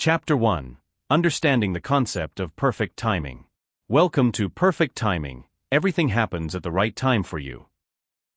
Chapter 1. Understanding the Concept of Perfect Timing. Welcome to Perfect Timing. Everything happens at the right time for you.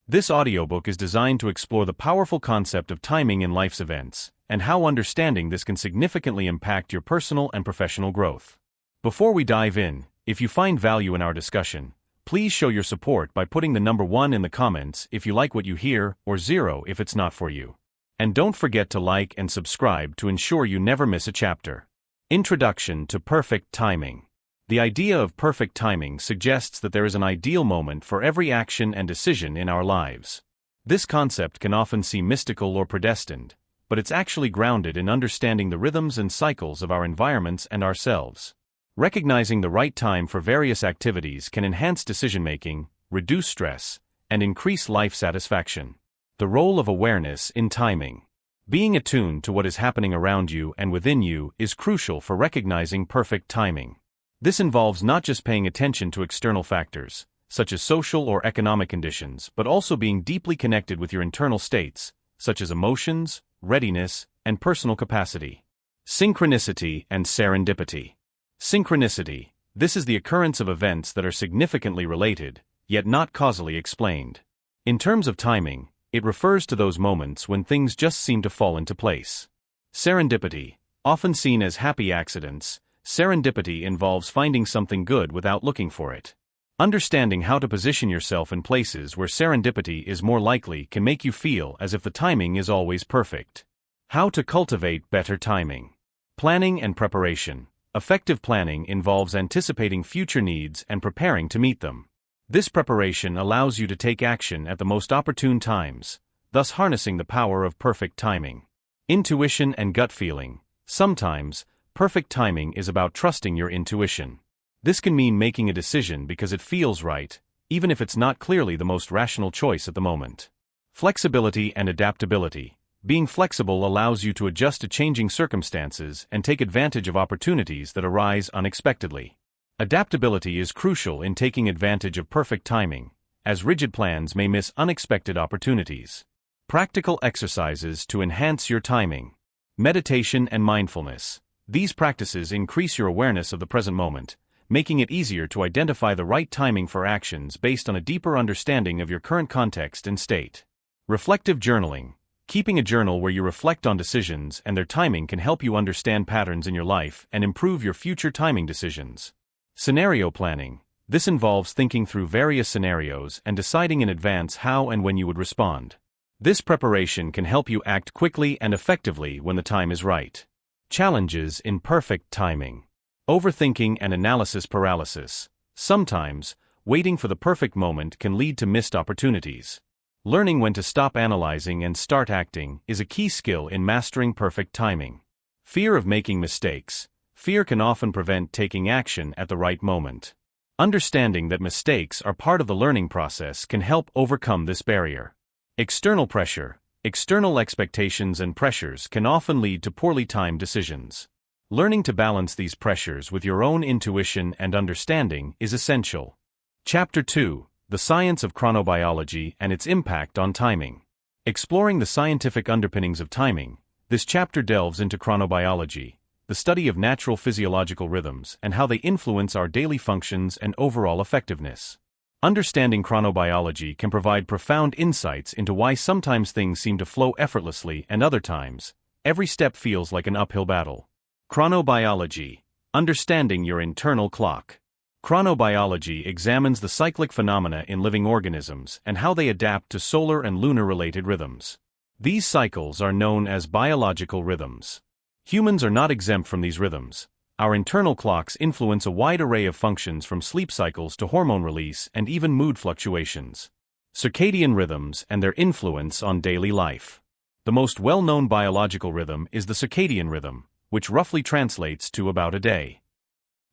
This audiobook is designed to explore the powerful concept of timing in life's events, and how understanding this can significantly impact your personal and professional growth. Before we dive in, if you find value in our discussion, please show your support by putting the number 1 in the comments if you like what you hear, or 0 if it's not for you. And don't forget to like and subscribe to ensure you never miss a chapter. Introduction to Perfect Timing. The idea of perfect timing suggests that there is an ideal moment for every action and decision in our lives. This concept can often seem mystical or predestined, but it's actually grounded in understanding the rhythms and cycles of our environments and ourselves. Recognizing the right time for various activities can enhance decision-making, reduce stress, and increase life satisfaction. The role of awareness in timing. Being attuned to what is happening around you and within you is crucial for recognizing perfect timing. This involves not just paying attention to external factors, such as social or economic conditions, but also being deeply connected with your internal states, such as emotions, readiness, and personal capacity. Synchronicity and serendipity. Synchronicity. This is the occurrence of events that are significantly related, yet not causally explained. In terms of timing, it refers to those moments when things just seem to fall into place. Serendipity. Often seen as happy accidents, serendipity involves finding something good without looking for it. Understanding how to position yourself in places where serendipity is more likely can make you feel as if the timing is always perfect. How to cultivate better timing. Planning and preparation. Effective planning involves anticipating future needs and preparing to meet them. This preparation allows you to take action at the most opportune times, thus harnessing the power of perfect timing. Intuition and gut feeling. Sometimes, perfect timing is about trusting your intuition. This can mean making a decision because it feels right, even if it's not clearly the most rational choice at the moment. Flexibility and adaptability. Being flexible allows you to adjust to changing circumstances and take advantage of opportunities that arise unexpectedly. Adaptability is crucial in taking advantage of perfect timing, as rigid plans may miss unexpected opportunities. Practical exercises to enhance your timing. Meditation and mindfulness. These practices increase your awareness of the present moment, making it easier to identify the right timing for actions based on a deeper understanding of your current context and state. Reflective journaling. Keeping a journal where you reflect on decisions and their timing can help you understand patterns in your life and improve your future timing decisions. Scenario planning. This involves thinking through various scenarios and deciding in advance how and when you would respond. This preparation can help you act quickly and effectively when the time is right. Challenges in perfect timing. Overthinking and analysis paralysis. Sometimes, waiting for the perfect moment can lead to missed opportunities. Learning when to stop analyzing and start acting is a key skill in mastering perfect timing. Fear of making mistakes. Fear can often prevent taking action at the right moment. Understanding that mistakes are part of the learning process can help overcome this barrier. External pressure. External expectations and pressures can often lead to poorly timed decisions. Learning to balance these pressures with your own intuition and understanding is essential. Chapter 2. The Science of Chronobiology and its Impact on Timing. Exploring the scientific underpinnings of timing, this chapter delves into chronobiology, the study of natural physiological rhythms and how they influence our daily functions and overall effectiveness. Understanding chronobiology can provide profound insights into why sometimes things seem to flow effortlessly and other times, every step feels like an uphill battle. Chronobiology. Understanding your internal clock. Chronobiology examines the cyclic phenomena in living organisms and how they adapt to solar and lunar-related rhythms. These cycles are known as biological rhythms. Humans are not exempt from these rhythms. Our internal clocks influence a wide array of functions from sleep cycles to hormone release and even mood fluctuations. Circadian rhythms and their influence on daily life. The most well-known biological rhythm is the circadian rhythm, which roughly translates to about a day.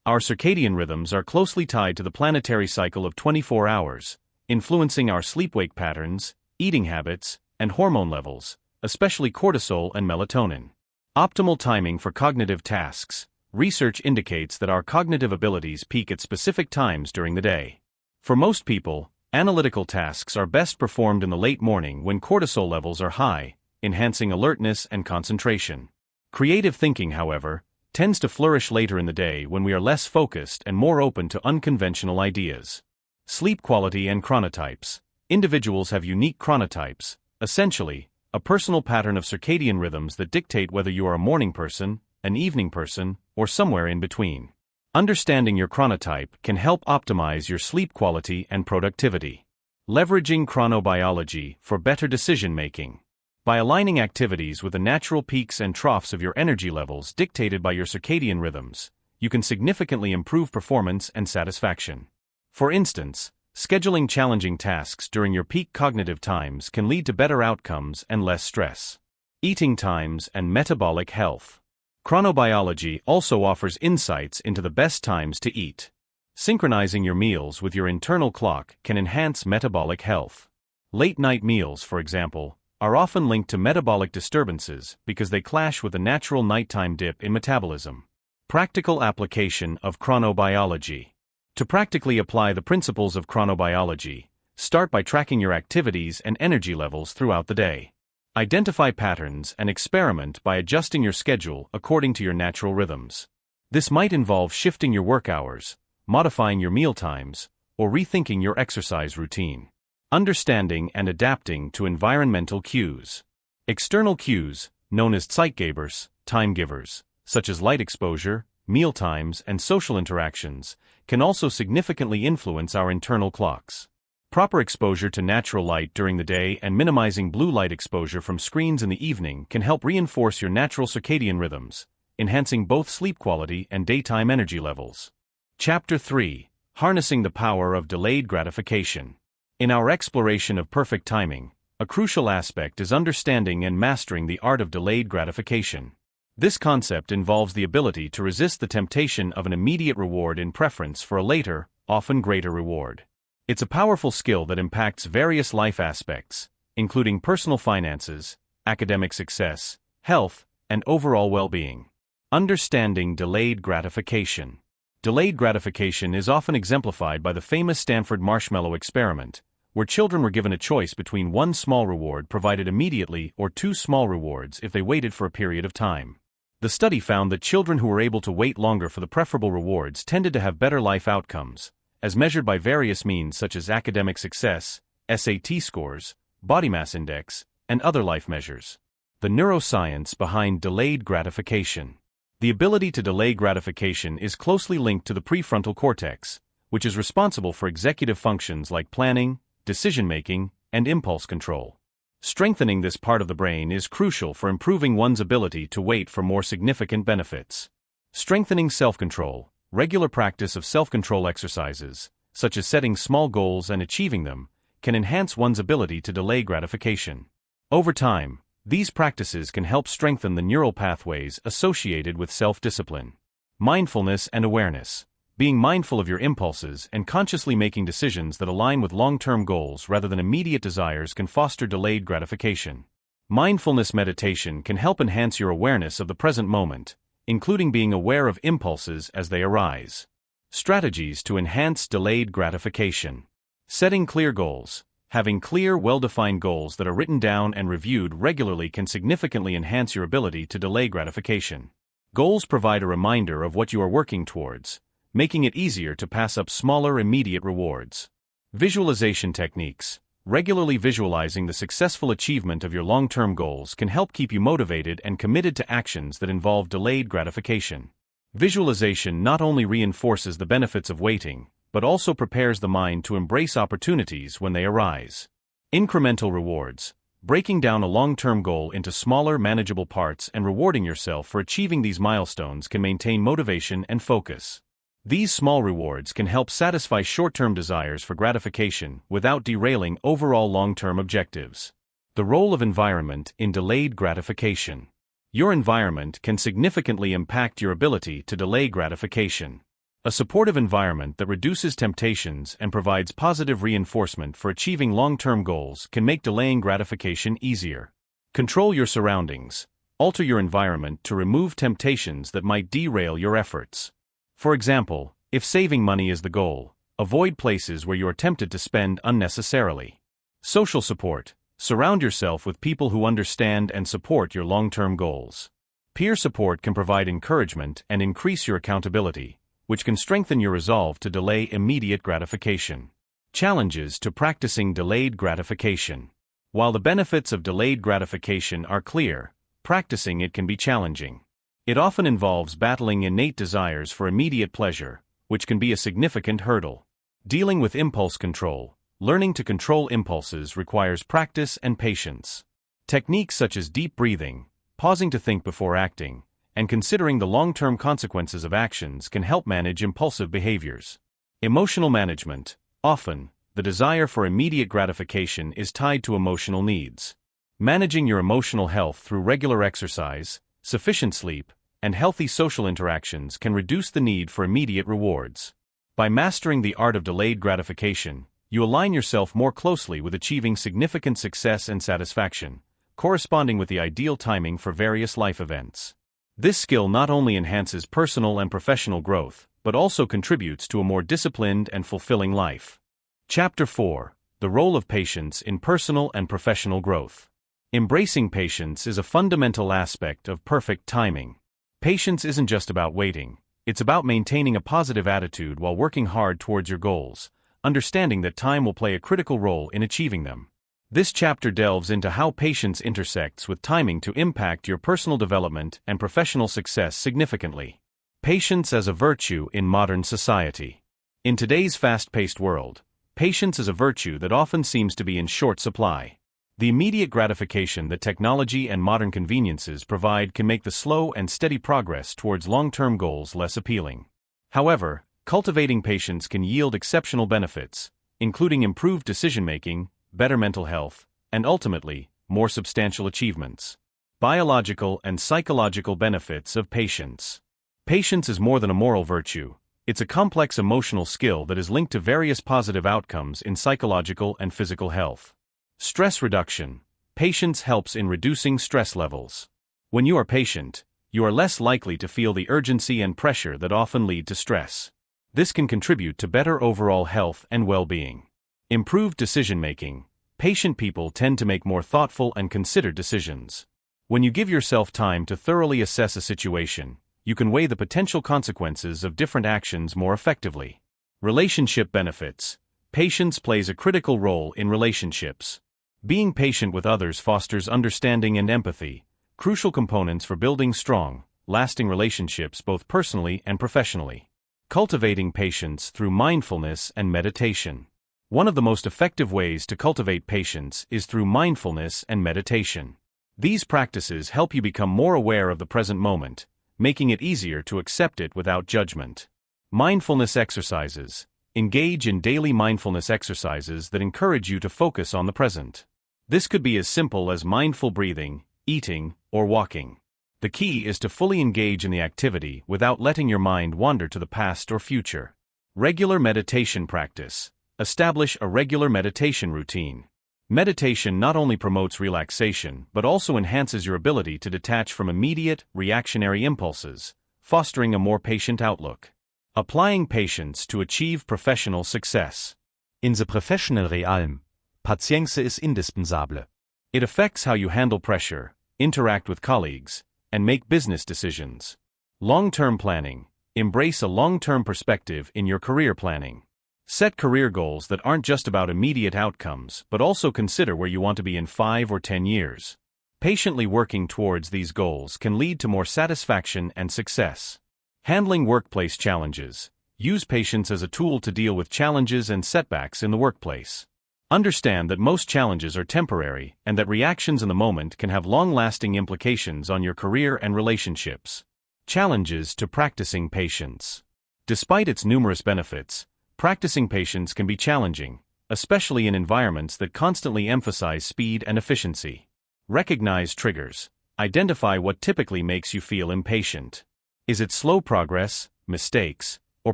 Our circadian rhythms are closely tied to the planetary cycle of 24 hours, influencing our sleep-wake patterns, eating habits, and hormone levels, especially cortisol and melatonin. Optimal timing for cognitive tasks. Research indicates that our cognitive abilities peak at specific times during the day. For most people, analytical tasks are best performed in the late morning when cortisol levels are high, enhancing alertness and concentration. Creative thinking, however, tends to flourish later in the day when we are less focused and more open to unconventional ideas. Sleep quality and chronotypes. Individuals have unique chronotypes, essentially, a personal pattern of circadian rhythms that dictate whether you are a morning person, an evening person, or somewhere in between. Understanding your chronotype can help optimize your sleep quality and productivity. Leveraging chronobiology for better decision-making. By aligning activities with the natural peaks and troughs of your energy levels dictated by your circadian rhythms, you can significantly improve performance and satisfaction. For instance, scheduling challenging tasks during your peak cognitive times can lead to better outcomes and less stress. Eating times and metabolic health. Chronobiology also offers insights into the best times to eat. Synchronizing your meals with your internal clock can enhance metabolic health. Late-night meals, for example, are often linked to metabolic disturbances because they clash with the natural nighttime dip in metabolism. Practical application of chronobiology. To practically apply the principles of chronobiology, start by tracking your activities and energy levels throughout the day. Identify patterns and experiment by adjusting your schedule according to your natural rhythms. This might involve shifting your work hours, modifying your meal times, or rethinking your exercise routine. Understanding and adapting to environmental cues. External cues, known as Zeitgebers, time givers, such as light exposure, meal times, and social interactions, can also significantly influence our internal clocks. Proper exposure to natural light during the day and minimizing blue light exposure from screens in the evening can help reinforce your natural circadian rhythms, enhancing both sleep quality and daytime energy levels. Chapter 3: Harnessing the Power of Delayed Gratification. In our exploration of perfect timing, a crucial aspect is understanding and mastering the art of delayed gratification. This concept involves the ability to resist the temptation of an immediate reward in preference for a later, often greater reward. It's a powerful skill that impacts various life aspects, including personal finances, academic success, health, and overall well-being. Understanding delayed gratification. Delayed gratification is often exemplified by the famous Stanford marshmallow experiment, where children were given a choice between one small reward provided immediately or two small rewards if they waited for a period of time. The study found that children who were able to wait longer for the preferable rewards tended to have better life outcomes, as measured by various means such as academic success, SAT scores, body mass index, and other life measures. The neuroscience behind delayed gratification. The ability to delay gratification is closely linked to the prefrontal cortex, which is responsible for executive functions like planning, decision-making, and impulse control. Strengthening this part of the brain is crucial for improving one's ability to wait for more significant benefits. Strengthening self-control. Regular practice of self-control exercises, such as setting small goals and achieving them, can enhance one's ability to delay gratification. Over time, these practices can help strengthen the neural pathways associated with self-discipline. Mindfulness and awareness. Being mindful of your impulses and consciously making decisions that align with long-term goals rather than immediate desires can foster delayed gratification. Mindfulness meditation can help enhance your awareness of the present moment, including being aware of impulses as they arise. Strategies to enhance delayed gratification. Setting clear goals. Having clear, well-defined goals that are written down and reviewed regularly can significantly enhance your ability to delay gratification. Goals provide a reminder of what you are working towards, making it easier to pass up smaller immediate rewards. Visualization techniques. Regularly visualizing the successful achievement of your long-term goals can help keep you motivated and committed to actions that involve delayed gratification. Visualization not only reinforces the benefits of waiting, but also prepares the mind to embrace opportunities when they arise. Incremental rewards. Breaking down a long-term goal into smaller, manageable parts and rewarding yourself for achieving these milestones can maintain motivation and focus. These small rewards can help satisfy short-term desires for gratification without derailing overall long-term objectives. The role of environment in delayed gratification. Your environment can significantly impact your ability to delay gratification. A supportive environment that reduces temptations and provides positive reinforcement for achieving long-term goals can make delaying gratification easier. Control your surroundings. Alter your environment to remove temptations that might derail your efforts. For example, if saving money is the goal, avoid places where you are tempted to spend unnecessarily. Social support. Surround yourself with people who understand and support your long-term goals. Peer support can provide encouragement and increase your accountability, which can strengthen your resolve to delay immediate gratification. Challenges to practicing delayed gratification. While the benefits of delayed gratification are clear, practicing it can be challenging. It often involves battling innate desires for immediate pleasure, which can be a significant hurdle. Dealing with impulse control. Learning to control impulses requires practice and patience. Techniques such as deep breathing, pausing to think before acting, and considering the long-term consequences of actions can help manage impulsive behaviors. Emotional management. Often, the desire for immediate gratification is tied to emotional needs. Managing your emotional health through regular exercise, sufficient sleep, and healthy social interactions can reduce the need for immediate rewards. By mastering the art of delayed gratification, you align yourself more closely with achieving significant success and satisfaction, corresponding with the ideal timing for various life events. This skill not only enhances personal and professional growth, but also contributes to a more disciplined and fulfilling life. Chapter 4. The Role of Patience in Personal and Professional Growth. Embracing patience is a fundamental aspect of perfect timing. Patience isn't just about waiting, it's about maintaining a positive attitude while working hard towards your goals, understanding that time will play a critical role in achieving them. This chapter delves into how patience intersects with timing to impact your personal development and professional success significantly. Patience as a virtue in modern society. In today's fast-paced world, patience is a virtue that often seems to be in short supply. The immediate gratification that technology and modern conveniences provide can make the slow and steady progress towards long-term goals less appealing. However, cultivating patience can yield exceptional benefits, including improved decision-making, better mental health, and ultimately, more substantial achievements. Biological and psychological benefits of patience. Patience is more than a moral virtue. It's a complex emotional skill that is linked to various positive outcomes in psychological and physical health. Stress reduction. Patience helps in reducing stress levels. When you are patient, you are less likely to feel the urgency and pressure that often lead to stress. This can contribute to better overall health and well-being. Improved decision-making. Patient people tend to make more thoughtful and considered decisions. When you give yourself time to thoroughly assess a situation, you can weigh the potential consequences of different actions more effectively. Relationship benefits. Patience plays a critical role in relationships. Being patient with others fosters understanding and empathy, crucial components for building strong, lasting relationships both personally and professionally. Cultivating patience through mindfulness and meditation. One of the most effective ways to cultivate patience is through mindfulness and meditation. These practices help you become more aware of the present moment, making it easier to accept it without judgment. Mindfulness exercises. Engage in daily mindfulness exercises that encourage you to focus on the present. This could be as simple as mindful breathing, eating, or walking. The key is to fully engage in the activity without letting your mind wander to the past or future. Regular meditation practice. Establish a regular meditation routine. Meditation not only promotes relaxation but also enhances your ability to detach from immediate, reactionary impulses, fostering a more patient outlook. Applying patience to achieve professional success. In the professional realm, patience is indispensable. It affects how you handle pressure, interact with colleagues, and make business decisions. Long-term planning. Embrace a long-term perspective in your career planning. Set career goals that aren't just about immediate outcomes, but also consider where you want to be in 5 or 10 years. Patiently working towards these goals can lead to more satisfaction and success. Handling workplace challenges. Use patience as a tool to deal with challenges and setbacks in the workplace. Understand that most challenges are temporary and that reactions in the moment can have long-lasting implications on your career and relationships. Challenges to practicing patience. Despite its numerous benefits, practicing patience can be challenging, especially in environments that constantly emphasize speed and efficiency. Recognize triggers. Identify what typically makes you feel impatient. Is it slow progress, mistakes, or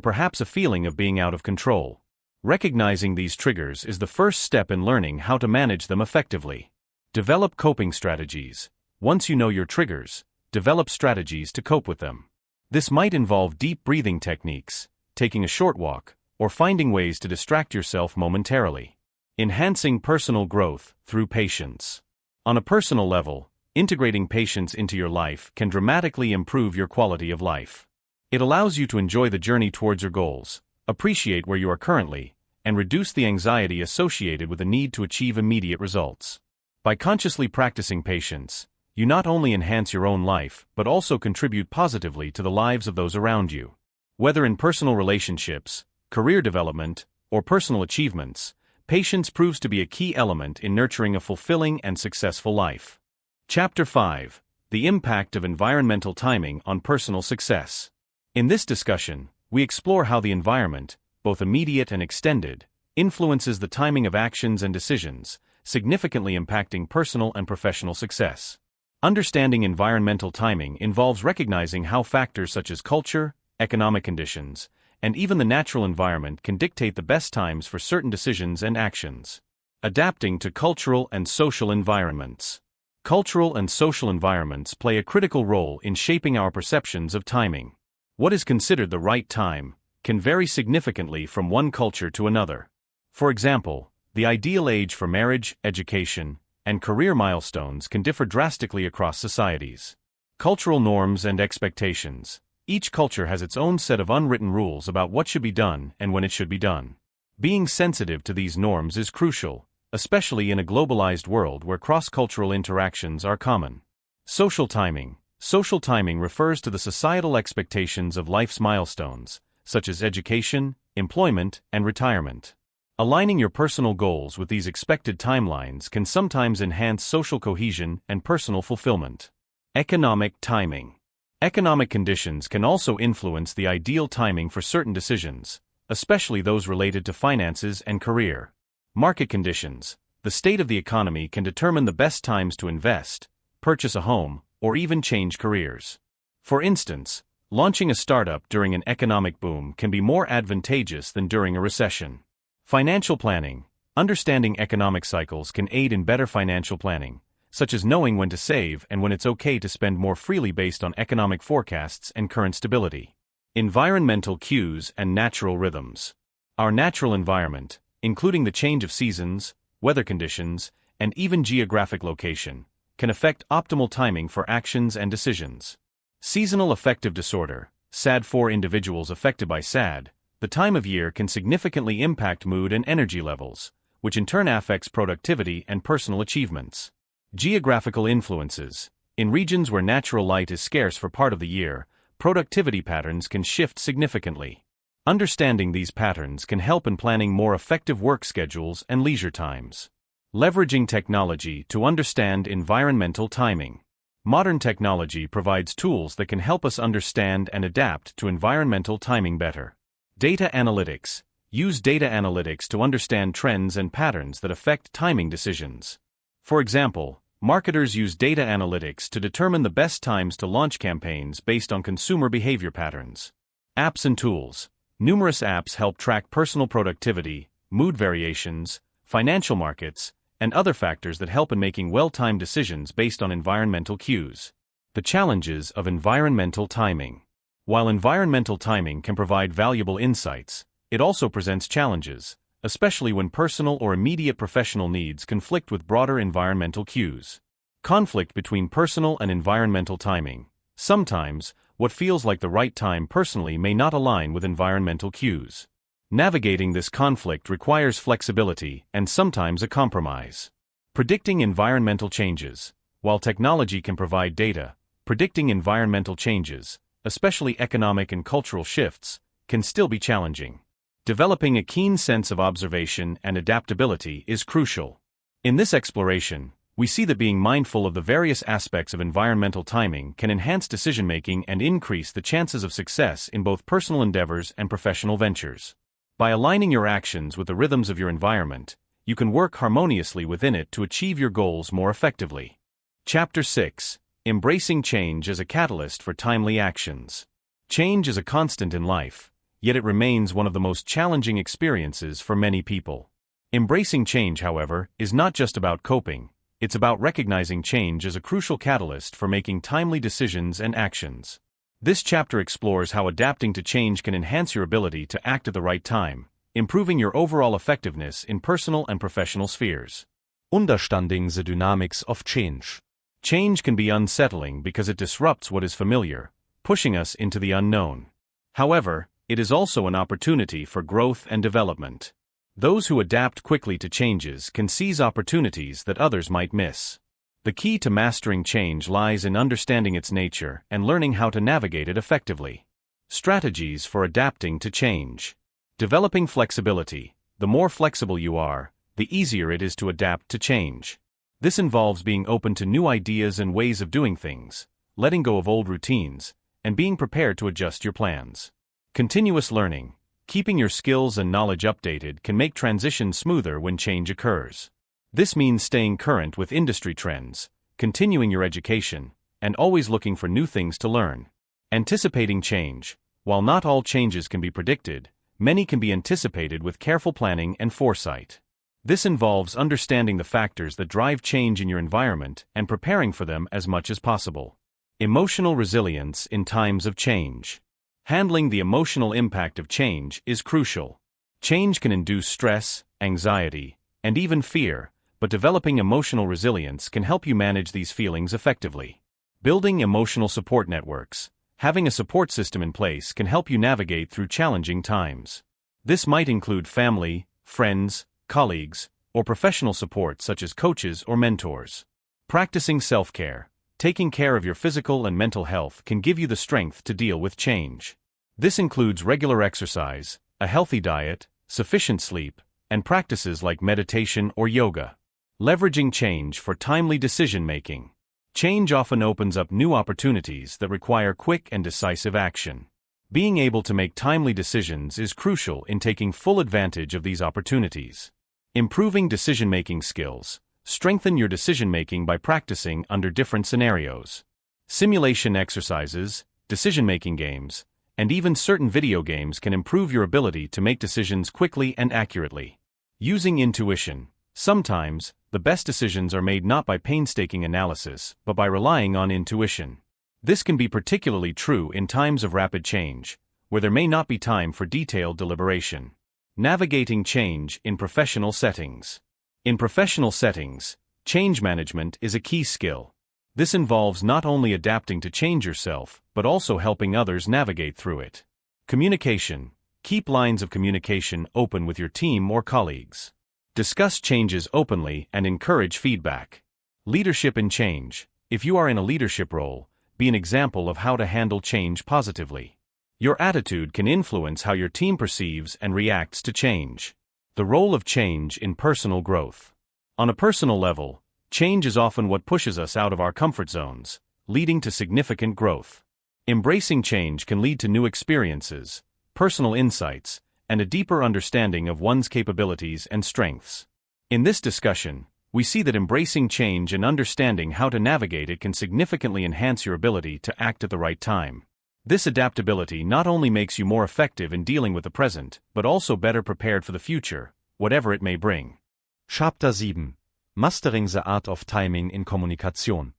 perhaps a feeling of being out of control? Recognizing these triggers is the first step in learning how to manage them effectively. Develop coping strategies. Once you know your triggers, develop strategies to cope with them. This might involve deep breathing techniques, taking a short walk, or finding ways to distract yourself momentarily. Enhancing personal growth through patience. On a personal level, integrating patience into your life can dramatically improve your quality of life. It allows you to enjoy the journey towards your goals, appreciate where you are currently, and reduce the anxiety associated with the need to achieve immediate results. By consciously practicing patience, you not only enhance your own life but also contribute positively to the lives of those around you. Whether in personal relationships, career development, or personal achievements, patience proves to be a key element in nurturing a fulfilling and successful life. Chapter 5: The Impact of Environmental Timing on Personal Success. In this discussion, we explore how the environment, both immediate and extended, influences the timing of actions and decisions, significantly impacting personal and professional success. Understanding environmental timing involves recognizing how factors such as culture, economic conditions, and even the natural environment can dictate the best times for certain decisions and actions. Adapting to cultural and social environments. Cultural and social environments play a critical role in shaping our perceptions of timing. What is considered the right time can vary significantly from one culture to another. For example, the ideal age for marriage, education, and career milestones can differ drastically across societies. Cultural norms and expectations. Each culture has its own set of unwritten rules about what should be done and when it should be done. Being sensitive to these norms is crucial, especially in a globalized world where cross-cultural interactions are common. Social timing. Social timing refers to the societal expectations of life's milestones, such as education, employment, and retirement. Aligning your personal goals with these expected timelines can sometimes enhance social cohesion and personal fulfillment. Economic timing. Economic conditions can also influence the ideal timing for certain decisions, especially those related to finances and career. Market conditions. The state of the economy can determine the best times to invest, purchase a home, or even change careers. For instance, launching a startup during an economic boom can be more advantageous than during a recession. Financial planning. Understanding economic cycles can aid in better financial planning, such as knowing when to save and when it's okay to spend more freely based on economic forecasts and current stability. Environmental cues and natural rhythms. Our natural environment, including the change of seasons, weather conditions, and even geographic location, can affect optimal timing for actions and decisions. Seasonal affective disorder, SAD. For individuals affected by SAD, the time of year can significantly impact mood and energy levels, which in turn affects productivity and personal achievements. Geographical influences. In regions where natural light is scarce for part of the year, productivity patterns can shift significantly. Understanding these patterns can help in planning more effective work schedules and leisure times. Leveraging technology to understand environmental timing. Modern technology provides tools that can help us understand and adapt to environmental timing better. Data analytics. Use data analytics to understand trends and patterns that affect timing decisions. For example, marketers use data analytics to determine the best times to launch campaigns based on consumer behavior patterns. Apps and tools. Numerous apps help track personal productivity, mood variations, financial markets, and other factors that help in making well-timed decisions based on environmental cues. The challenges of environmental timing. While environmental timing can provide valuable insights, it also presents challenges, especially when personal or immediate professional needs conflict with broader environmental cues. Conflict between personal and environmental timing. Sometimes, what feels like the right time personally may not align with environmental cues. Navigating this conflict requires flexibility and sometimes a compromise. Predicting environmental changes. While technology can provide data, predicting environmental changes, especially economic and cultural shifts, can still be challenging. Developing a keen sense of observation and adaptability is crucial. In this exploration, we see that being mindful of the various aspects of environmental timing can enhance decision-making and increase the chances of success in both personal endeavors and professional ventures. By aligning your actions with the rhythms of your environment, you can work harmoniously within it to achieve your goals more effectively. Chapter 6: Embracing change as a catalyst for timely actions. Change is a constant in life, yet it remains one of the most challenging experiences for many people. Embracing change, however, is not just about coping, it's about recognizing change as a crucial catalyst for making timely decisions and actions. This chapter explores how adapting to change can enhance your ability to act at the right time, improving your overall effectiveness in personal and professional spheres. Understanding the dynamics of change. Change can be unsettling because it disrupts what is familiar, pushing us into the unknown. However, it is also an opportunity for growth and development. Those who adapt quickly to changes can seize opportunities that others might miss. The key to mastering change lies in understanding its nature and learning how to navigate it effectively. Strategies for adapting to change. Developing flexibility. The more flexible you are, the easier it is to adapt to change. This involves being open to new ideas and ways of doing things, letting go of old routines, and being prepared to adjust your plans. Continuous learning. Keeping your skills and knowledge updated can make transitions smoother when change occurs. This means staying current with industry trends, continuing your education, and always looking for new things to learn. Anticipating change. While not all changes can be predicted, many can be anticipated with careful planning and foresight. This involves understanding the factors that drive change in your environment and preparing for them as much as possible. Emotional resilience in times of change. Handling the emotional impact of change is crucial. Change can induce stress, anxiety, and even fear, but developing emotional resilience can help you manage these feelings effectively. Building emotional support networks. Having a support system in place can help you navigate through challenging times. This might include family, friends, colleagues, or professional support such as coaches or mentors. Practicing self-care. Taking care of your physical and mental health can give you the strength to deal with change. This includes regular exercise, a healthy diet, sufficient sleep, and practices like meditation or yoga. Leveraging change for timely decision-making. Change often opens up new opportunities that require quick and decisive action. Being able to make timely decisions is crucial in taking full advantage of these opportunities. Improving decision-making skills. Strengthen your decision-making by practicing under different scenarios. Simulation exercises, decision-making games, and even certain video games can improve your ability to make decisions quickly and accurately. Using intuition. Sometimes, the best decisions are made not by painstaking analysis, but by relying on intuition. This can be particularly true in times of rapid change, where there may not be time for detailed deliberation. Navigating change in professional settings. In professional settings, change management is a key skill. This involves not only adapting to change yourself, but also helping others navigate through it. Communication. Keep lines of communication open with your team or colleagues. Discuss changes openly and encourage feedback. Leadership in change. If you are in a leadership role, be an example of how to handle change positively. Your attitude can influence how your team perceives and reacts to change. The role of change in personal growth. On a personal level, change is often what pushes us out of our comfort zones, leading to significant growth. Embracing change can lead to new experiences, personal insights, and a deeper understanding of one's capabilities and strengths. In this discussion, we see that embracing change and understanding how to navigate it can significantly enhance your ability to act at the right time. This adaptability not only makes you more effective in dealing with the present, but also better prepared for the future, whatever it may bring. Chapter 7. Mastering the Art of Timing in Kommunikation.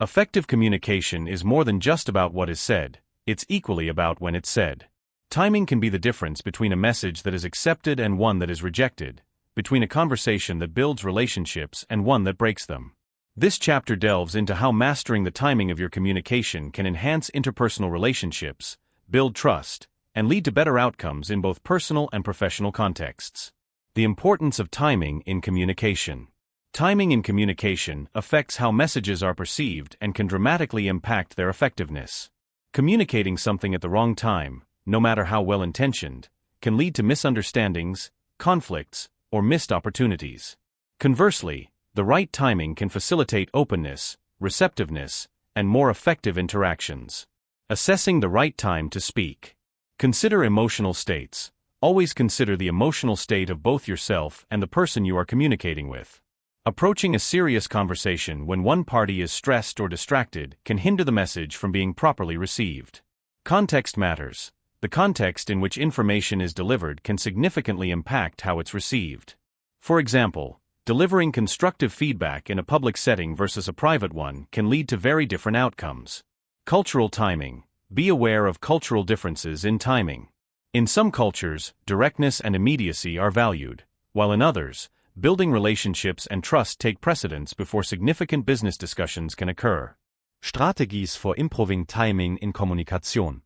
Effective communication is more than just about what is said, it's equally about when it's said. Timing can be the difference between a message that is accepted and one that is rejected, between a conversation that builds relationships and one that breaks them. This chapter delves into how mastering the timing of your communication can enhance interpersonal relationships, build trust, and lead to better outcomes in both personal and professional contexts. The importance of timing in communication. Timing in communication affects how messages are perceived and can dramatically impact their effectiveness. Communicating something at the wrong time, no matter how well-intentioned, can lead to misunderstandings, conflicts, or missed opportunities. Conversely, the right timing can facilitate openness, receptiveness, and more effective interactions. Assessing the right time to speak. Consider emotional states. Always consider the emotional state of both yourself and the person you are communicating with. Approaching a serious conversation when one party is stressed or distracted can hinder the message from being properly received. Context matters. The context in which information is delivered can significantly impact how it's received. For example, delivering constructive feedback in a public setting versus a private one can lead to very different outcomes. Cultural timing. Be aware of cultural differences in timing. In some cultures, directness and immediacy are valued, while in others, Building relationships and trust take precedence before significant business discussions can occur. Strategies for improving timing in Kommunikation.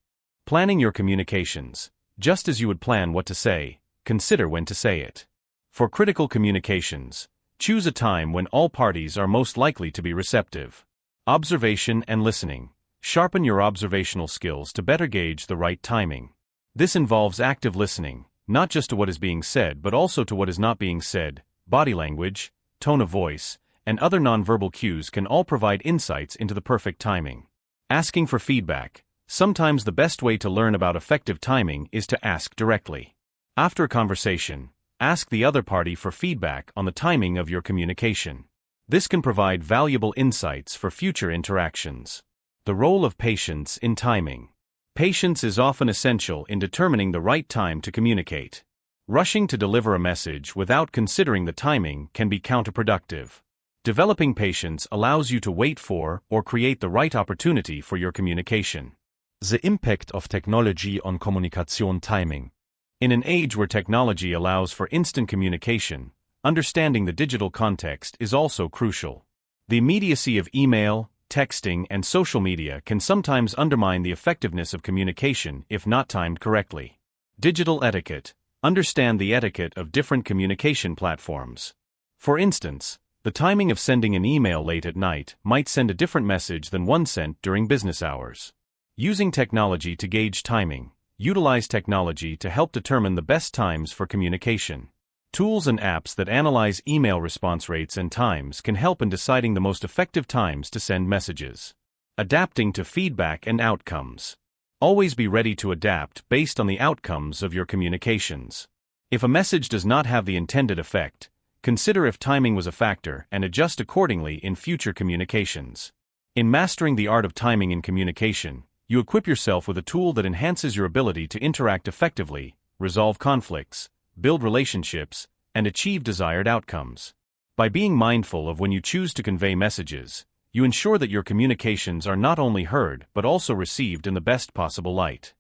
Planning your communications. Just as you would plan what to say, consider when to say it. For critical communications, choose a time when all parties are most likely to be receptive. Observation and listening. Sharpen your observational skills to better gauge the right timing. This involves active listening, not just to what is being said but also to what is not being said. Body language, tone of voice, and other nonverbal cues can all provide insights into the perfect timing. Asking for feedback. Sometimes the best way to learn about effective timing is to ask directly. After a conversation, ask the other party for feedback on the timing of your communication. This can provide valuable insights for future interactions. The role of patience in timing. Patience is often essential in determining the right time to communicate. Rushing to deliver a message without considering the timing can be counterproductive. Developing patience allows you to wait for or create the right opportunity for your communication. The impact of technology on Kommunikation timing. In an age where technology allows for instant communication, understanding the digital context is also crucial. The immediacy of email, texting, and social media can sometimes undermine the effectiveness of communication if not timed correctly. Digital etiquette. Understand the etiquette of different communication platforms. For instance, the timing of sending an email late at night might send a different message than one sent during business hours. Using technology to gauge timing. Utilize technology to help determine the best times for communication. Tools and apps that analyze email response rates and times can help in deciding the most effective times to send messages. Adapting to feedback and outcomes. Always be ready to adapt based on the outcomes of your communications. If a message does not have the intended effect, consider if timing was a factor and adjust accordingly in future communications. In mastering the art of timing in communication, you equip yourself with a tool that enhances your ability to interact effectively, resolve conflicts, build relationships, and achieve desired outcomes. By being mindful of when you choose to convey messages, you ensure that your communications are not only heard but also received in the best possible light.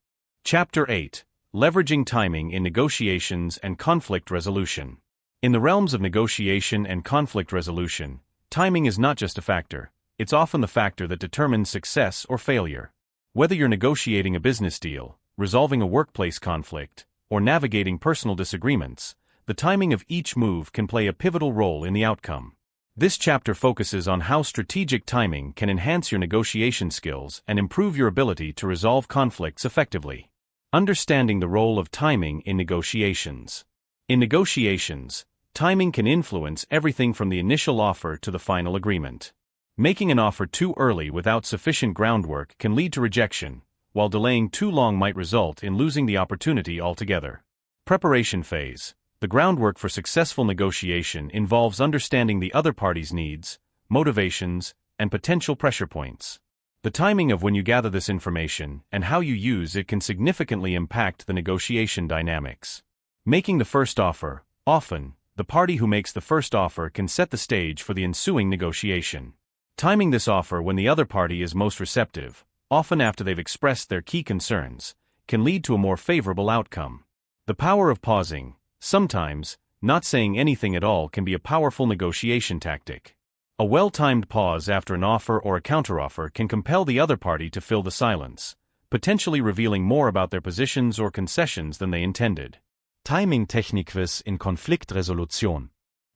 Chapter 8. Leveraging timing in negotiations and conflict resolution. In the realms of negotiation and conflict resolution, timing is not just a factor, it's often the factor that determines success or failure. Whether you're negotiating a business deal, resolving a workplace conflict, or navigating personal disagreements, the timing of each move can play a pivotal role in the outcome. This chapter focuses on how strategic timing can enhance your negotiation skills and improve your ability to resolve conflicts effectively. Understanding the role of timing in negotiations. In negotiations, timing can influence everything from the initial offer to the final agreement. Making an offer too early without sufficient groundwork can lead to rejection, while delaying too long might result in losing the opportunity altogether. Preparation phase. The groundwork for successful negotiation involves understanding the other party's needs, motivations, and potential pressure points. The timing of when you gather this information and how you use it can significantly impact the negotiation dynamics. Making the first offer. Often, the party who makes the first offer can set the stage for the ensuing negotiation. Timing this offer when the other party is most receptive, often after they've expressed their key concerns, can lead to a more favorable outcome. The power of pausing. Sometimes, not saying anything at all can be a powerful negotiation tactic. A well-timed pause after an offer or a counteroffer can compel the other party to fill the silence, potentially revealing more about their positions or concessions than they intended. Timing-Technikquiz in Konfliktresolution.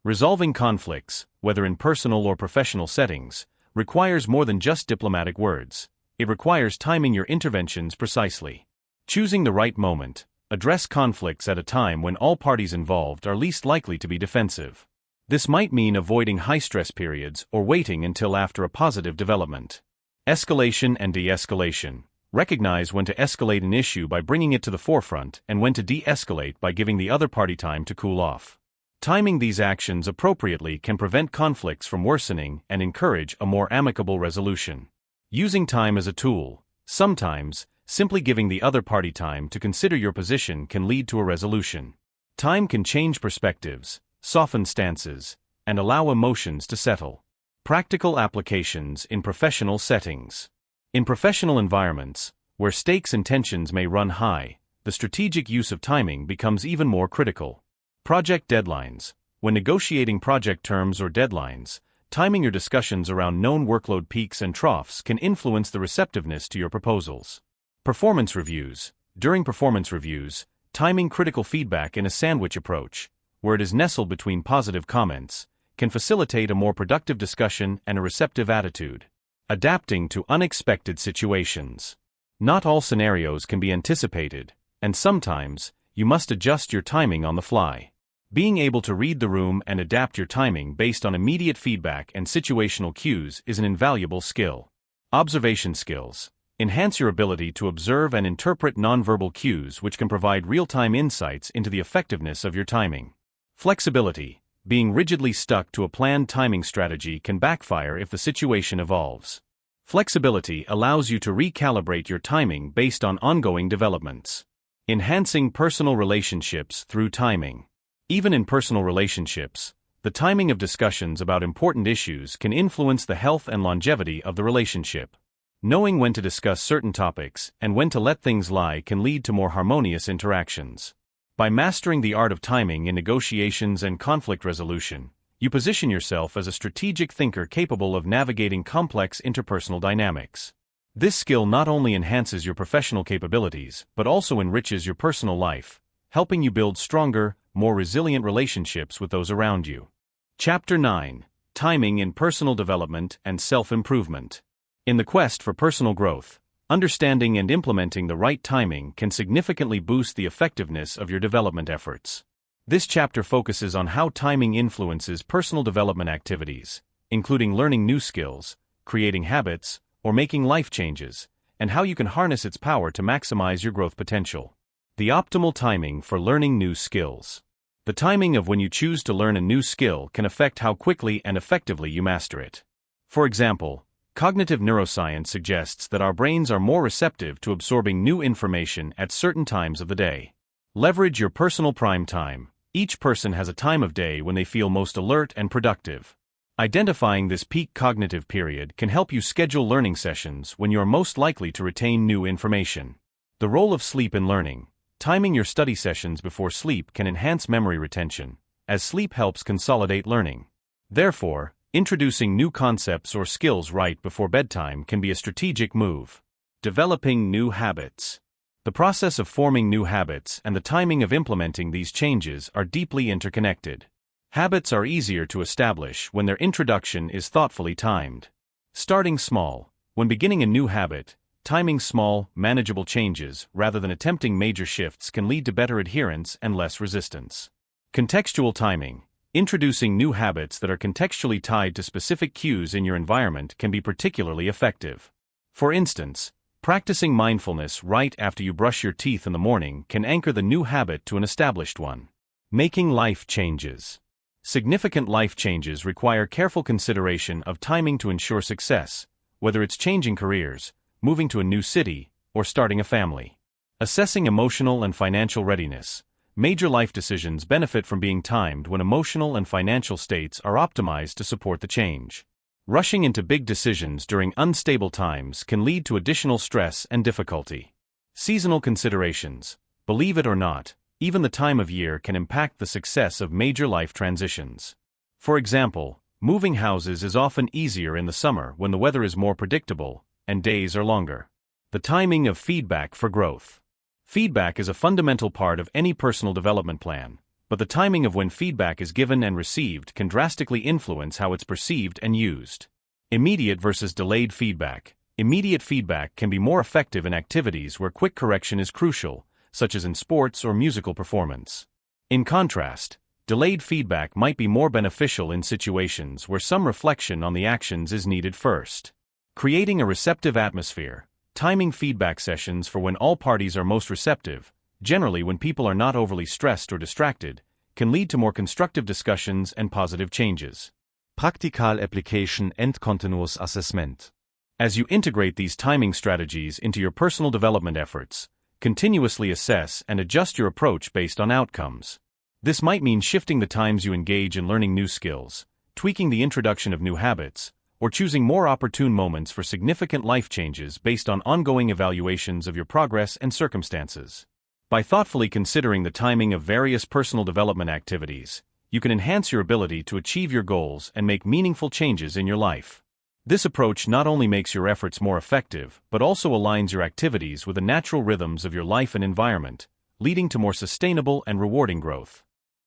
Resolving conflicts, whether in personal or professional settings, requires more than just diplomatic words. It requires timing your interventions precisely. Choosing the right moment. Address conflicts at a time when all parties involved are least likely to be defensive. This might mean avoiding high-stress periods or waiting until after a positive development. Escalation and de-escalation. Recognize when to escalate an issue by bringing it to the forefront and when to de-escalate by giving the other party time to cool off. Timing these actions appropriately can prevent conflicts from worsening and encourage a more amicable resolution. Using time as a tool. Sometimes, simply giving the other party time to consider your position can lead to a resolution. Time can change perspectives, soften stances, and allow emotions to settle. Practical applications in professional settings. In professional environments, where stakes and tensions may run high, the strategic use of timing becomes even more critical. Project deadlines. When negotiating project terms or deadlines, timing your discussions around known workload peaks and troughs can influence the receptiveness to your proposals. Performance reviews. During performance reviews, timing critical feedback in a sandwich approach, where it is nestled between positive comments, can facilitate a more productive discussion and a receptive attitude. Adapting to unexpected situations. Not all scenarios can be anticipated, and sometimes, you must adjust your timing on the fly. Being able to read the room and adapt your timing based on immediate feedback and situational cues is an invaluable skill. Observation skills. Enhance your ability to observe and interpret nonverbal cues, which can provide real-time insights into the effectiveness of your timing. Flexibility. Being rigidly stuck to a planned timing strategy can backfire if the situation evolves. Flexibility allows you to recalibrate your timing based on ongoing developments. Enhancing personal relationships through timing. Even in personal relationships, the timing of discussions about important issues can influence the health and longevity of the relationship. Knowing when to discuss certain topics and when to let things lie can lead to more harmonious interactions. By mastering the art of timing in negotiations and conflict resolution, you position yourself as a strategic thinker capable of navigating complex interpersonal dynamics. This skill not only enhances your professional capabilities but also enriches your personal life, helping you build stronger, more resilient relationships with those around you. Chapter 9. Timing in Personal Development and Self-Improvement. In the quest for personal growth, understanding and implementing the right timing can significantly boost the effectiveness of your development efforts. This chapter focuses on how timing influences personal development activities, including learning new skills, creating habits, or making life changes, and how you can harness its power to maximize your growth potential. The optimal timing for learning new skills. The timing of when you choose to learn a new skill can affect how quickly and effectively you master it. For example, cognitive neuroscience suggests that our brains are more receptive to absorbing new information at certain times of the day. Leverage your personal prime time. Each person has a time of day when they feel most alert and productive. Identifying this peak cognitive period can help you schedule learning sessions when you are most likely to retain new information. The role of sleep in learning. Timing your study sessions before sleep can enhance memory retention, as sleep helps consolidate learning. Therefore, introducing new concepts or skills right before bedtime can be a strategic move. Developing new habits. The process of forming new habits and the timing of implementing these changes are deeply interconnected. Habits are easier to establish when their introduction is thoughtfully timed. Starting small. When beginning a new habit, timing small, manageable changes rather than attempting major shifts can lead to better adherence and less resistance. Contextual timing. Introducing new habits that are contextually tied to specific cues in your environment can be particularly effective. For instance, practicing mindfulness right after you brush your teeth in the morning can anchor the new habit to an established one. Making life changes. Significant life changes require careful consideration of timing to ensure success, whether it's changing careers, moving to a new city, or starting a family. Assessing emotional and financial readiness. Major life decisions benefit from being timed when emotional and financial states are optimized to support the change. Rushing into big decisions during unstable times can lead to additional stress and difficulty. Seasonal considerations. Believe it or not, even the time of year can impact the success of major life transitions. For example, moving houses is often easier in the summer when the weather is more predictable and days are longer. The timing of feedback for growth. Feedback is a fundamental part of any personal development plan, but the timing of when feedback is given and received can drastically influence how it's perceived and used. Immediate versus delayed feedback. Immediate feedback can be more effective in activities where quick correction is crucial, such as in sports or musical performance. In contrast, delayed feedback might be more beneficial in situations where some reflection on the actions is needed first. Creating a receptive atmosphere. Timing feedback sessions for when all parties are most receptive, generally when people are not overly stressed or distracted, can lead to more constructive discussions and positive changes. Praktikal Application and Continuous Assessment. As you integrate these timing strategies into your personal development efforts, continuously assess and adjust your approach based on outcomes. This might mean shifting the times you engage in learning new skills, tweaking the introduction of new habits, or choosing more opportune moments for significant life changes based on ongoing evaluations of your progress and circumstances. By thoughtfully considering the timing of various personal development activities, you can enhance your ability to achieve your goals and make meaningful changes in your life. This approach not only makes your efforts more effective, but also aligns your activities with the natural rhythms of your life and environment, leading to more sustainable and rewarding growth.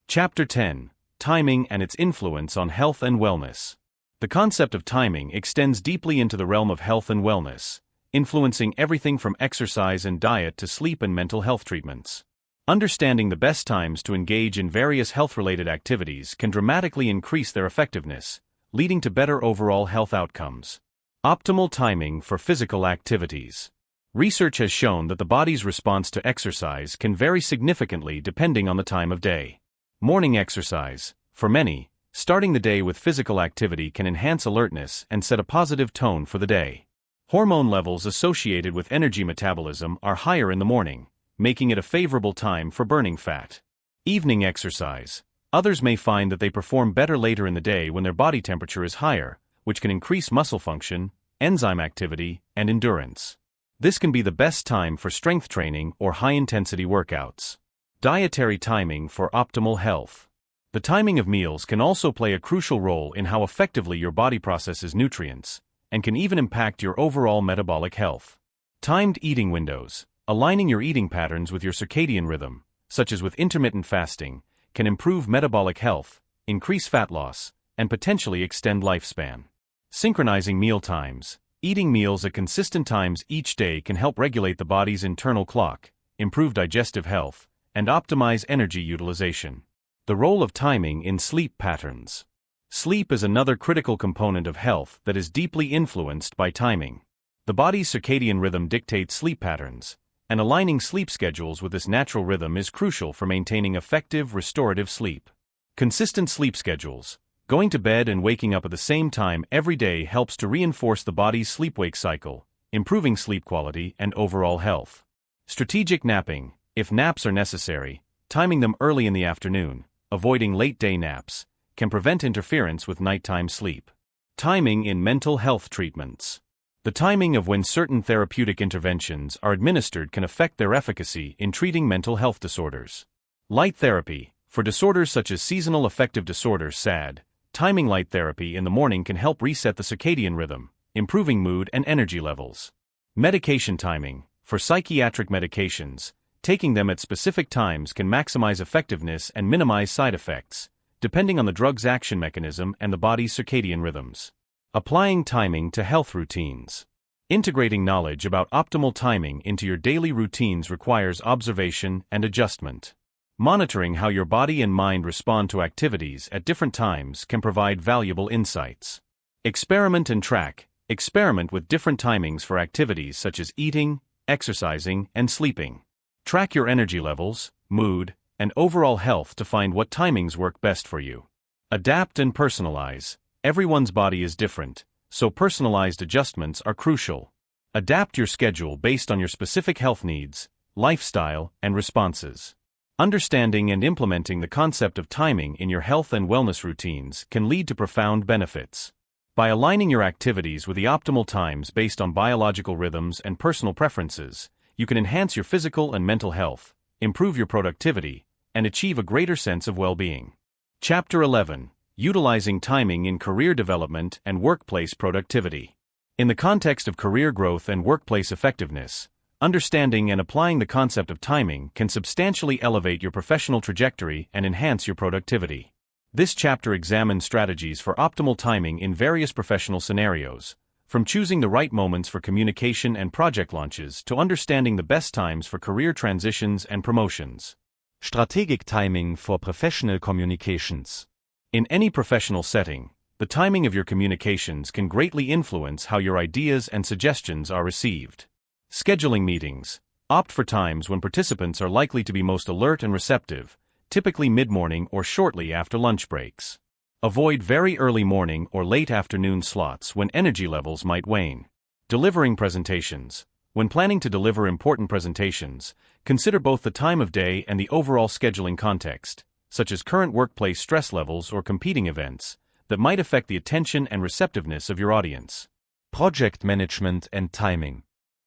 Chapter 10: Timing and its Influence on Health and Wellness. The concept of timing extends deeply into the realm of health and wellness, influencing everything from exercise and diet to sleep and mental health treatments. Understanding the best times to engage in various health-related activities can dramatically increase their effectiveness, leading to better overall health outcomes. Optimal timing for physical activities. Research has shown that the body's response to exercise can vary significantly depending on the time of day. Morning exercise. For many, starting the day with physical activity can enhance alertness and set a positive tone for the day. Hormone levels associated with energy metabolism are higher in the morning, making it a favorable time for burning fat. Evening exercise. Others may find that they perform better later in the day when their body temperature is higher, which can increase muscle function, enzyme activity, and endurance. This can be the best time for strength training or high-intensity workouts. Dietary timing for optimal health. The timing of meals can also play a crucial role in how effectively your body processes nutrients, and can even impact your overall metabolic health. Timed eating windows. Aligning your eating patterns with your circadian rhythm, such as with intermittent fasting, can improve metabolic health, increase fat loss, and potentially extend lifespan. Synchronizing meal times. Eating meals at consistent times each day can help regulate the body's internal clock, improve digestive health, and optimize energy utilization. The role of timing in sleep patterns. Sleep is another critical component of health that is deeply influenced by timing. The body's circadian rhythm dictates sleep patterns, and aligning sleep schedules with this natural rhythm is crucial for maintaining effective restorative sleep. Consistent sleep schedules. Going to bed and waking up at the same time every day helps to reinforce the body's sleep-wake cycle, improving sleep quality and overall health. Strategic napping. If naps are necessary, timing them early in the afternoon, avoiding late-day naps, can prevent interference with nighttime sleep. Timing in mental health treatments. The timing of when certain therapeutic interventions are administered can affect their efficacy in treating mental health disorders. Light therapy. For disorders such as seasonal affective disorder (SAD), timing light therapy in the morning can help reset the circadian rhythm, improving mood and energy levels. Medication timing. For psychiatric medications, taking them at specific times can maximize effectiveness and minimize side effects, depending on the drug's action mechanism and the body's circadian rhythms. Applying timing to health routines. Integrating knowledge about optimal timing into your daily routines requires observation and adjustment. Monitoring how your body and mind respond to activities at different times can provide valuable insights. Experiment and track. Experiment with different timings for activities such as eating, exercising, and sleeping. Track your energy levels, mood, and overall health to find what timings work best for you. Adapt and personalize. Everyone's body is different, so personalized adjustments are crucial. Adapt your schedule based on your specific health needs, lifestyle, and responses. Understanding and implementing the concept of timing in your health and wellness routines can lead to profound benefits. By aligning your activities with the optimal times based on biological rhythms and personal preferences, you can enhance your physical and mental health, improve your productivity, and achieve a greater sense of well-being. Chapter 11. Utilizing timing in career development and workplace productivity. In the context of career growth and workplace effectiveness, understanding and applying the concept of timing can substantially elevate your professional trajectory and enhance your productivity. This chapter examines strategies for optimal timing in various professional scenarios, from choosing the right moments for communication and project launches to understanding the best times for career transitions and promotions. Strategic timing for professional communications. In any professional setting, the timing of your communications can greatly influence how your ideas and suggestions are received. Scheduling meetings. Opt for times when participants are likely to be most alert and receptive, typically mid-morning or shortly after lunch breaks. Avoid very early morning or late afternoon slots when energy levels might wane. Delivering presentations. When planning to deliver important presentations, consider both the time of day and the overall scheduling context, such as current workplace stress levels or competing events, that might affect the attention and receptiveness of your audience. Project management and timing.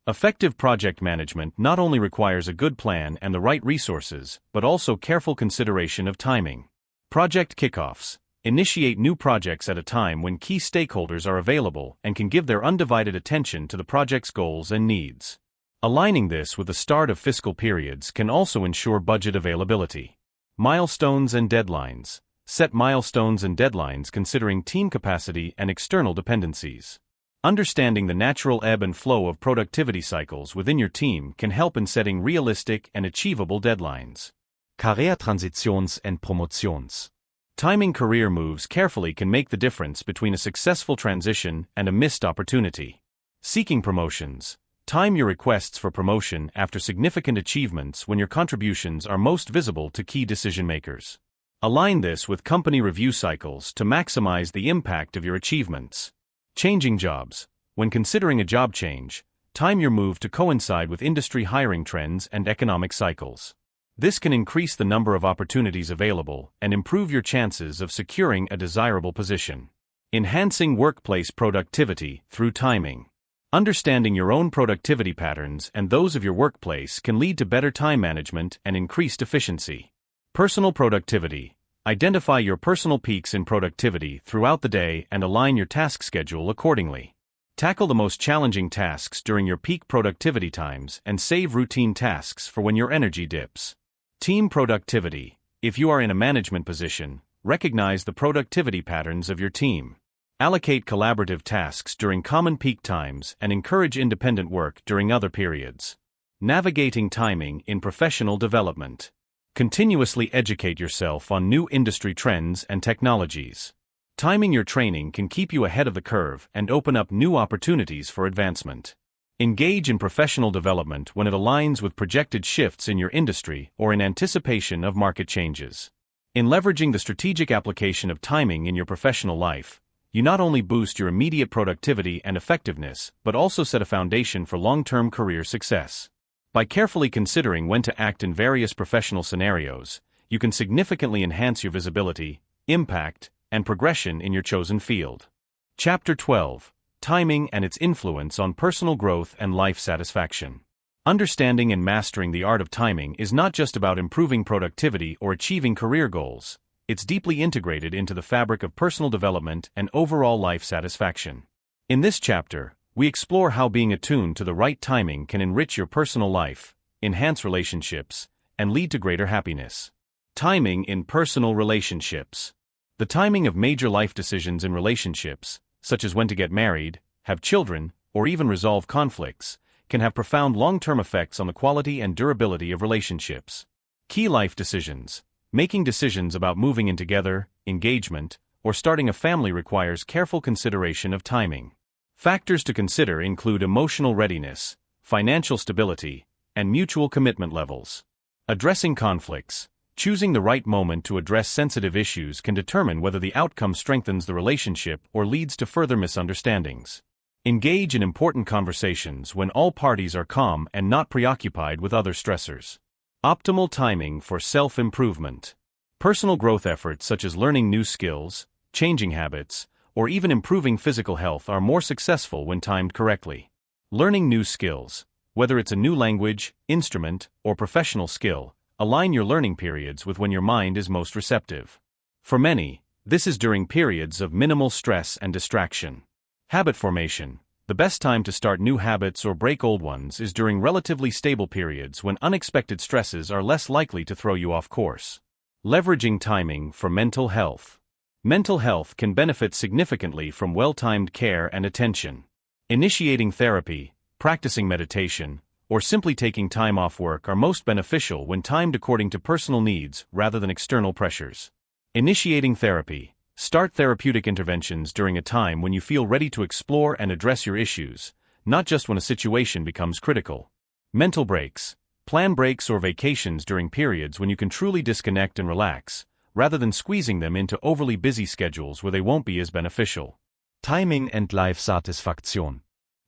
Effective project management not only requires a good plan and the right resources, but also careful consideration of timing. Project kickoffs. Initiate new projects at a time when key stakeholders are available and can give their undivided attention to the project's goals and needs. Aligning this with the start of fiscal periods can also ensure budget availability. Milestones and deadlines. Set milestones and deadlines considering team capacity and external dependencies. Understanding the natural ebb and flow of productivity cycles within your team can help in setting realistic and achievable deadlines. Karrieretransitions and Promotions. Timing career moves carefully can make the difference between a successful transition and a missed opportunity. Seeking promotions. Time your requests for promotion after significant achievements when your contributions are most visible to key decision makers. Align this with company review cycles to maximize the impact of your achievements. Changing jobs. When considering a job change, time your move to coincide with industry hiring trends and economic cycles. This can increase the number of opportunities available and improve your chances of securing a desirable position. Enhancing workplace productivity through timing. Understanding your own productivity patterns and those of your workplace can lead to better time management and increased efficiency. Personal productivity. Identify your personal peaks in productivity throughout the day and align your task schedule accordingly. Tackle the most challenging tasks during your peak productivity times and save routine tasks for when your energy dips. Team productivity. If you are in a management position, recognize the productivity patterns of your team. Allocate collaborative tasks during common peak times and encourage independent work during other periods. Navigating timing in professional development. Continuously educate yourself on new industry trends and technologies. Timing your training can keep you ahead of the curve and open up new opportunities for advancement. Engage in professional development when it aligns with projected shifts in your industry or in anticipation of market changes. In leveraging the strategic application of timing in your professional life, you not only boost your immediate productivity and effectiveness, but also set a foundation for long-term career success. By carefully considering when to act in various professional scenarios, you can significantly enhance your visibility, impact, and progression in your chosen field. Chapter 12. Timing and its influence on personal growth and life satisfaction. Understanding and mastering the art of timing is not just about improving productivity or achieving career goals, it's deeply integrated into the fabric of personal development and overall life satisfaction. In this chapter, we explore how being attuned to the right timing can enrich your personal life, enhance relationships, and lead to greater happiness. Timing in personal relationships. The timing of major life decisions in relationships, such as when to get married, have children, or even resolve conflicts, can have profound long-term effects on the quality and durability of relationships. Key life decisions. Making decisions about moving in together, engagement, or starting a family requires careful consideration of timing. Factors to consider include emotional readiness, financial stability, and mutual commitment levels. Addressing conflicts. Choosing the right moment to address sensitive issues can determine whether the outcome strengthens the relationship or leads to further misunderstandings. Engage in important conversations when all parties are calm and not preoccupied with other stressors. Optimal timing for self-improvement. Personal growth efforts such as learning new skills, changing habits, or even improving physical health are more successful when timed correctly. Learning new skills, whether it's a new language, instrument, or professional skill, align your learning periods with when your mind is most receptive. For many, this is during periods of minimal stress and distraction. Habit formation. The best time to start new habits or break old ones is during relatively stable periods when unexpected stresses are less likely to throw you off course. Leveraging timing for mental health. Mental health can benefit significantly from well-timed care and attention. Initiating therapy, practicing meditation, or simply taking time off work are most beneficial when timed according to personal needs rather than external pressures. Initiating therapy. Start therapeutic interventions during a time when you feel ready to explore and address your issues, not just when a situation becomes critical. Mental breaks. Plan breaks or vacations during periods when you can truly disconnect and relax, rather than squeezing them into overly busy schedules where they won't be as beneficial. Timing and life satisfaction.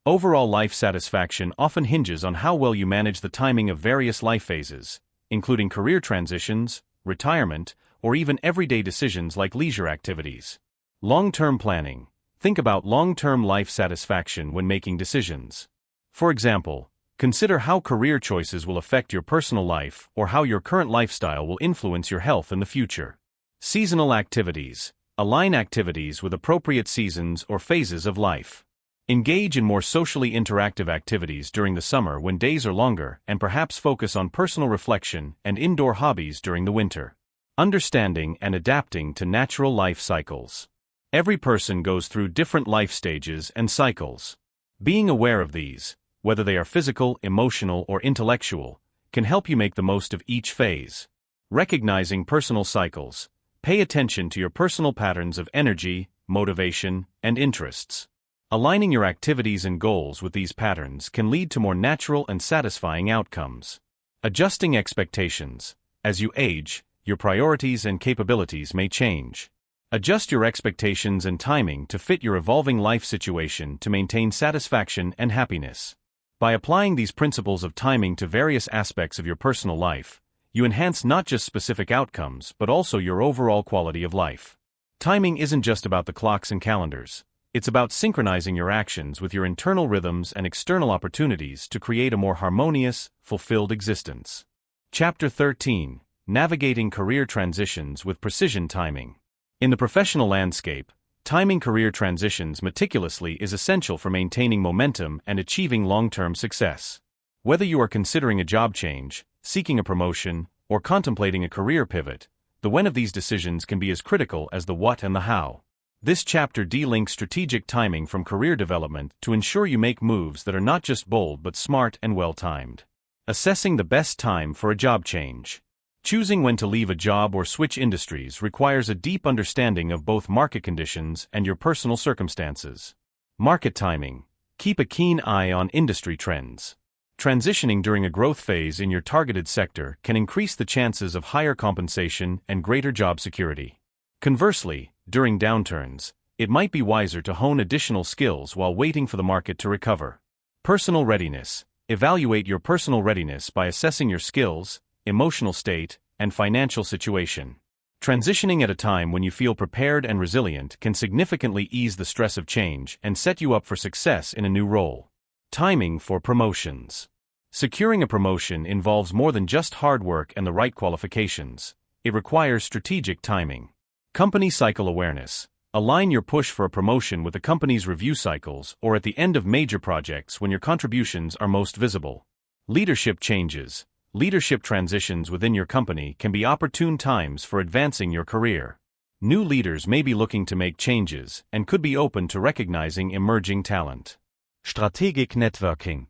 Overall life satisfaction often hinges on how well you manage the timing of various life phases, including career transitions, retirement, or even everyday decisions like leisure activities. Long-term planning. Think about long-term life satisfaction when making decisions. For example, consider how career choices will affect your personal life or how your current lifestyle will influence your health in the future. Seasonal activities. Align activities with appropriate seasons or phases of life. Engage in more socially interactive activities during the summer when days are longer, and perhaps focus on personal reflection and indoor hobbies during the winter. Understanding and adapting to natural life cycles. Every person goes through different life stages and cycles. Being aware of these, whether they are physical, emotional, or intellectual, can help you make the most of each phase. Recognizing personal cycles. Pay attention to your personal patterns of energy, motivation, and interests. Aligning your activities and goals with these patterns can lead to more natural and satisfying outcomes. Adjusting expectations. As you age, your priorities and capabilities may change. Adjust your expectations and timing to fit your evolving life situation to maintain satisfaction and happiness. By applying these principles of timing to various aspects of your personal life, you enhance not just specific outcomes but also your overall quality of life. Timing isn't just about the clocks and calendars. It's about synchronizing your actions with your internal rhythms and external opportunities to create a more harmonious, fulfilled existence. Chapter 13. Navigating Career Transitions with Precision Timing. In the professional landscape, timing career transitions meticulously is essential for maintaining momentum and achieving long-term success. Whether you are considering a job change, seeking a promotion, or contemplating a career pivot, the when of these decisions can be as critical as the what and the how. This chapter de-links strategic timing from career development to ensure you make moves that are not just bold but smart and well-timed. Assessing the best time for a job change. Choosing when to leave a job or switch industries requires a deep understanding of both market conditions and your personal circumstances. Market timing. Keep a keen eye on industry trends. Transitioning during a growth phase in your targeted sector can increase the chances of higher compensation and greater job security. Conversely, during downturns, it might be wiser to hone additional skills while waiting for the market to recover. Personal readiness. Evaluate your personal readiness by assessing your skills, emotional state, and financial situation. Transitioning at a time when you feel prepared and resilient can significantly ease the stress of change and set you up for success in a new role. Timing for promotions. Securing a promotion involves more than just hard work and the right qualifications. It requires strategic timing. Company cycle awareness. Align your push for a promotion with the company's review cycles or at the end of major projects when your contributions are most visible. Leadership changes. Leadership transitions within your company can be opportune times for advancing your career. New leaders may be looking to make changes and could be open to recognizing emerging talent. Strategic Networking.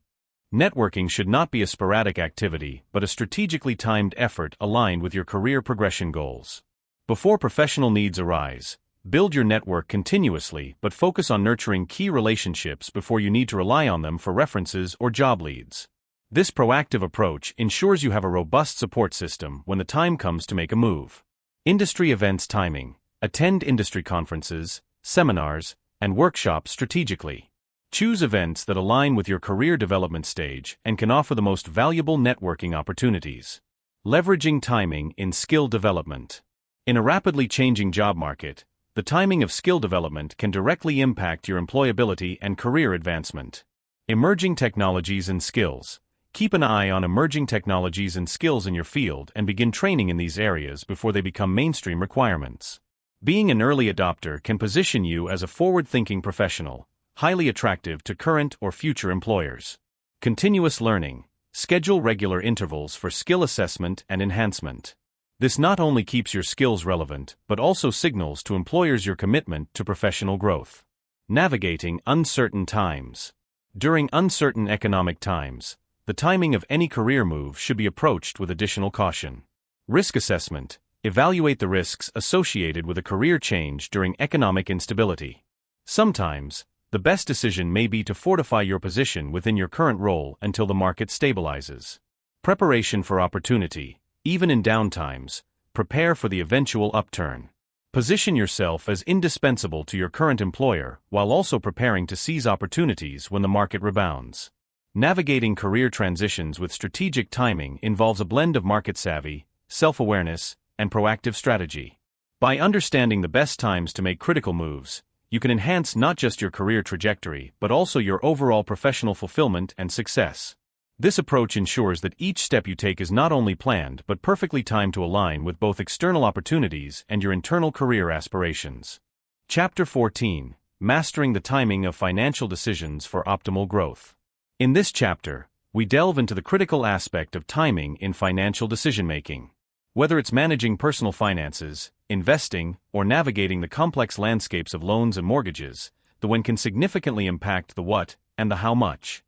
Networking should not be a sporadic activity but a strategically timed effort aligned with your career progression goals. Before professional needs arise, build your network continuously but focus on nurturing key relationships before you need to rely on them for references or job leads. This proactive approach ensures you have a robust support system when the time comes to make a move. Industry events timing. Attend industry conferences, seminars, and workshops strategically. Choose events that align with your career development stage and can offer the most valuable networking opportunities. Leveraging timing in skill development. In a rapidly changing job market, the timing of skill development can directly impact your employability and career advancement. Emerging technologies and skills. Keep an eye on emerging technologies and skills in your field and begin training in these areas before they become mainstream requirements. Being an early adopter can position you as a forward-thinking professional, highly attractive to current or future employers. Continuous learning. Schedule regular intervals for skill assessment and enhancement. This not only keeps your skills relevant but also signals to employers your commitment to professional growth. Navigating uncertain times. During uncertain economic times, the timing of any career move should be approached with additional caution. Risk assessment. Evaluate the risks associated with a career change during economic instability. Sometimes, the best decision may be to fortify your position within your current role until the market stabilizes. Preparation for opportunity. Even in downtimes, prepare for the eventual upturn. Position yourself as indispensable to your current employer while also preparing to seize opportunities when the market rebounds. Navigating career transitions with strategic timing involves a blend of market savvy, self-awareness, and proactive strategy. By understanding the best times to make critical moves, you can enhance not just your career trajectory but also your overall professional fulfillment and success. This approach ensures that each step you take is not only planned but perfectly timed to align with both external opportunities and your internal career aspirations. Chapter 14: Mastering the Timing of Financial Decisions for Optimal Growth. In this chapter, we delve into the critical aspect of timing in financial decision-making. Whether it's managing personal finances, investing, or navigating the complex landscapes of loans and mortgages, the when can significantly impact the what and the how much.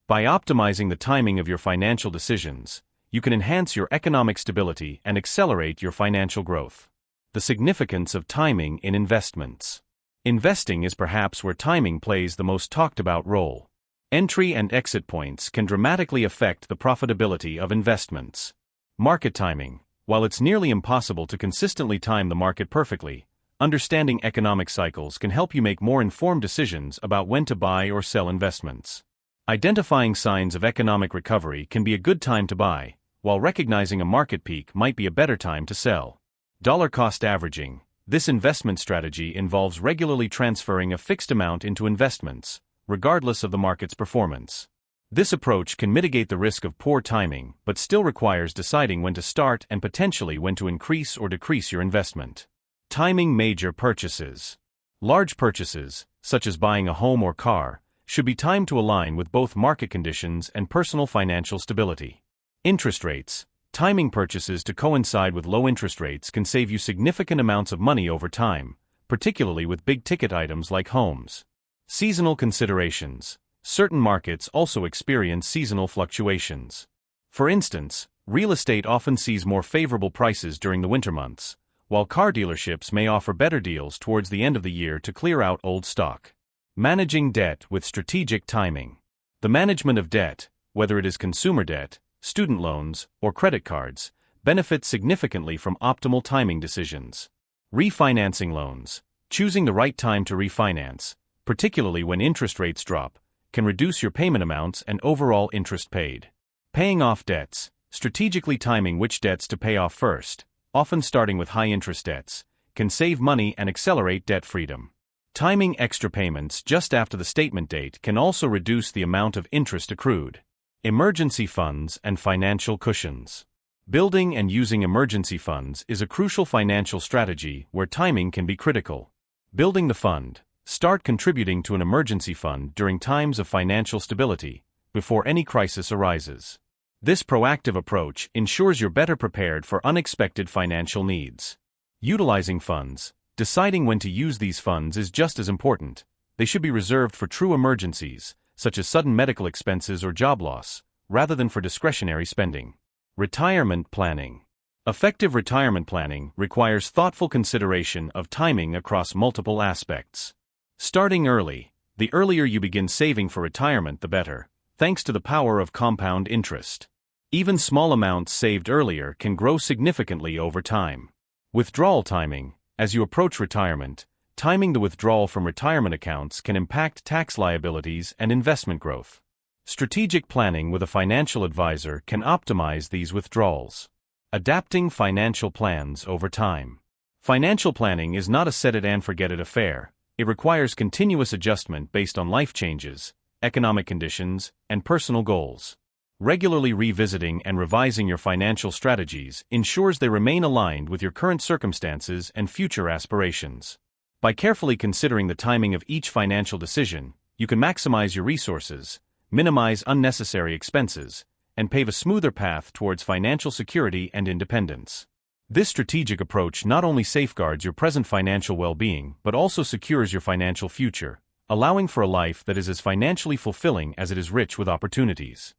By optimizing the timing of your financial decisions, you can enhance your economic stability and accelerate your financial growth. The significance of timing in investments. Investing is perhaps where timing plays the most talked about role. Entry and exit points can dramatically affect the profitability of investments. Market timing. While it's nearly impossible to consistently time the market perfectly, understanding economic cycles can help you make more informed decisions about when to buy or sell investments. Identifying signs of economic recovery can be a good time to buy, while recognizing a market peak might be a better time to sell. Dollar cost averaging. This investment strategy involves regularly transferring a fixed amount into investments, regardless of the market's performance. This approach can mitigate the risk of poor timing, but still requires deciding when to start and potentially when to increase or decrease your investment. Timing major purchases. Large purchases, such as buying a home or car, should be timed to align with both market conditions and personal financial stability. Interest rates. Timing purchases to coincide with low interest rates can save you significant amounts of money over time, particularly with big-ticket items like homes. Seasonal considerations. Certain markets also experience seasonal fluctuations. For instance, real estate often sees more favorable prices during the winter months, while car dealerships may offer better deals towards the end of the year to clear out old stock. Managing debt with strategic timing. The management of debt, whether it is consumer debt, student loans, or credit cards, benefits significantly from optimal timing decisions. Refinancing loans. Choosing the right time to refinance, particularly when interest rates drop, can reduce your payment amounts and overall interest paid. Paying off debts. Strategically timing which debts to pay off first, often starting with high-interest debts, can save money and accelerate debt freedom. Timing extra payments just after the statement date can also reduce the amount of interest accrued. Emergency funds and financial cushions. Building and using emergency funds is a crucial financial strategy where timing can be critical. Building the fund. Start contributing to an emergency fund during times of financial stability, before any crisis arises. This proactive approach ensures you're better prepared for unexpected financial needs. Utilizing funds. Deciding when to use these funds is just as important. They should be reserved for true emergencies, such as sudden medical expenses or job loss, rather than for discretionary spending. Retirement planning. Effective retirement planning requires thoughtful consideration of timing across multiple aspects. Starting early. The earlier you begin saving for retirement, the better, thanks to the power of compound interest. Even small amounts saved earlier can grow significantly over time. Withdrawal timing. As you approach retirement, timing the withdrawal from retirement accounts can impact tax liabilities and investment growth. Strategic planning with a financial advisor can optimize these withdrawals. Adapting financial plans over time. Financial planning is not a set-it-and-forget-it affair. It requires continuous adjustment based on life changes, economic conditions, and personal goals. Regularly revisiting and revising your financial strategies ensures they remain aligned with your current circumstances and future aspirations. By carefully considering the timing of each financial decision, you can maximize your resources, minimize unnecessary expenses, and pave a smoother path towards financial security and independence. This strategic approach not only safeguards your present financial well-being but also secures your financial future, allowing for a life that is as financially fulfilling as it is rich with opportunities.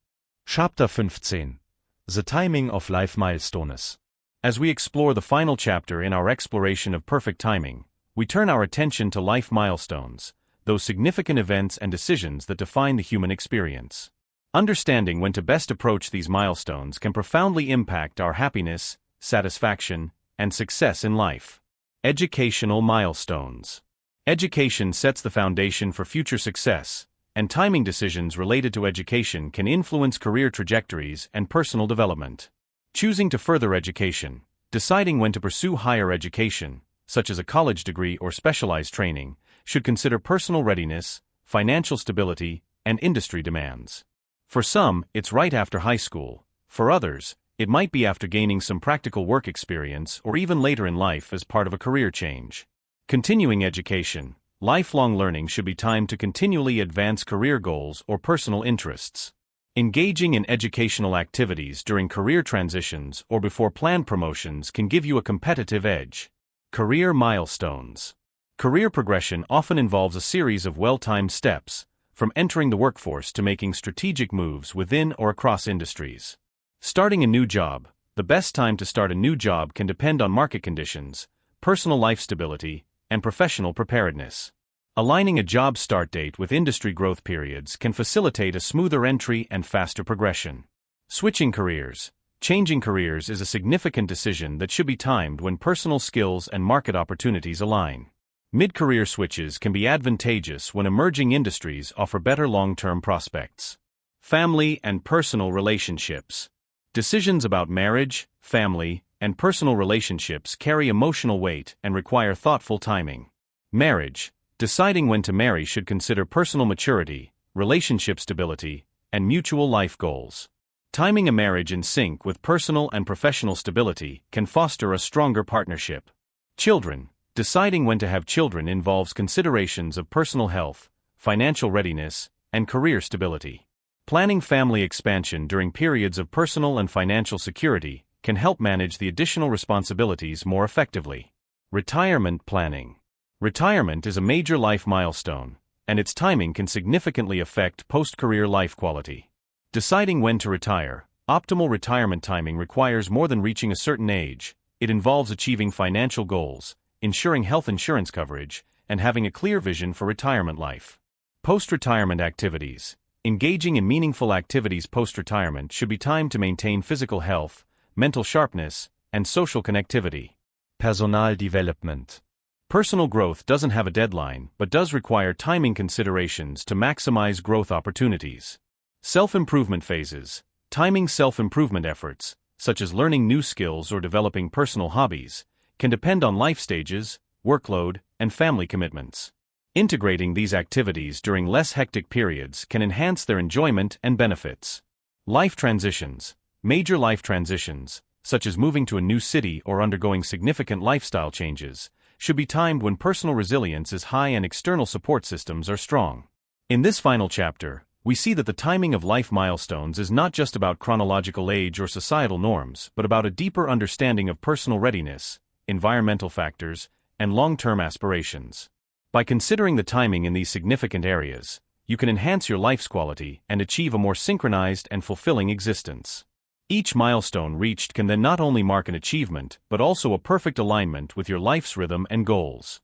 Chapter 15. The Timing of Life Milestones. As we explore the final chapter in our exploration of perfect timing, we turn our attention to life milestones, those significant events and decisions that define the human experience. Understanding when to best approach these milestones can profoundly impact our happiness, satisfaction, and success in life. Educational milestones. Education sets the foundation for future success, and timing decisions related to education can influence career trajectories and personal development. Choosing to further education. Deciding when to pursue higher education, such as a college degree or specialized training, should consider personal readiness, financial stability, and industry demands. For some, it's right after high school. For others, it might be after gaining some practical work experience or even later in life as part of a career change. Continuing education, lifelong learning should be timed to continually advance career goals or personal interests. Engaging in educational activities during career transitions or before planned promotions can give you a competitive edge. Career milestones. Career progression often involves a series of well-timed steps, from entering the workforce to making strategic moves within or across industries. Starting a new job. The best time to start a new job can depend on market conditions, personal life stability, and professional preparedness. Aligning a job start date with industry growth periods can facilitate a smoother entry and faster progression. Switching careers. Changing careers is a significant decision that should be timed when personal skills and market opportunities align. Mid-career switches can be advantageous when emerging industries offer better long-term prospects. Family and personal relationships. Decisions about marriage, family, and personal relationships carry emotional weight and require thoughtful timing. Marriage. Deciding when to marry should consider personal maturity, relationship stability, and mutual life goals. Timing a marriage in sync with personal and professional stability can foster a stronger partnership. Children. Deciding when to have children involves considerations of personal health, financial readiness, and career stability. Planning family expansion during periods of personal and financial security can help manage the additional responsibilities more effectively. Retirement planning. Retirement is a major life milestone, and its timing can significantly affect post-career life quality. Deciding when to retire. Optimal retirement timing requires more than reaching a certain age. It involves achieving financial goals, ensuring health insurance coverage, and having a clear vision for retirement life. Post-retirement activities. Engaging in meaningful activities post-retirement should be timed to maintain physical health, mental sharpness, and social connectivity. Personal development. Personal growth doesn't have a deadline but does require timing considerations to maximize growth opportunities. Self-improvement phases. Timing self-improvement efforts, such as learning new skills or developing personal hobbies, can depend on life stages, workload, and family commitments. Integrating these activities during less hectic periods can enhance their enjoyment and benefits. Life transitions. Major life transitions, such as moving to a new city or undergoing significant lifestyle changes, should be timed when personal resilience is high and external support systems are strong. In this final chapter, we see that the timing of life milestones is not just about chronological age or societal norms, but about a deeper understanding of personal readiness, environmental factors, and long-term aspirations. By considering the timing in these significant areas, you can enhance your life's quality and achieve a more synchronized and fulfilling existence. Each milestone reached can then not only mark an achievement, but also a perfect alignment with your life's rhythm and goals.